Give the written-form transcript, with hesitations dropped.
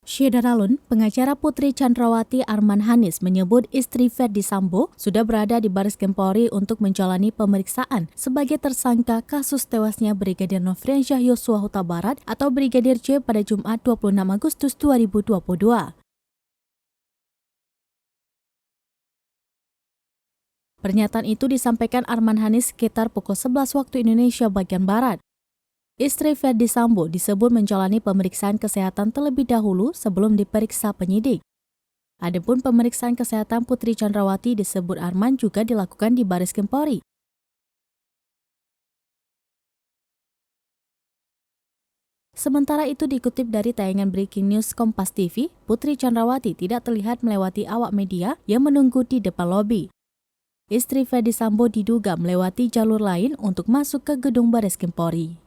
Syedaralun, pengacara Putri Chandrawati Arman Hanis menyebut istri Ferdy Sambo sudah berada di Baris Krim Polri untuk menjalani pemeriksaan sebagai tersangka kasus tewasnya Brigadir Nofriansyah Yosua Huta Barat atau Brigadir J pada Jumat 26 Agustus 2022. Pernyataan itu disampaikan Arman Hanis sekitar pukul 11 waktu Indonesia bagian Barat. Istri Ferdy Sambo disebut menjalani pemeriksaan kesehatan terlebih dahulu sebelum diperiksa penyidik. Adapun pemeriksaan kesehatan Putri Chandrawati disebut Arman juga dilakukan di Baris Krim Polri. Sementara itu dikutip dari tayangan Breaking News Kompas TV, Putri Chandrawati tidak terlihat melewati awak media yang menunggu di depan lobi. Istri Ferdy Sambo diduga melewati jalur lain untuk masuk ke gedung Baris Krim Polri.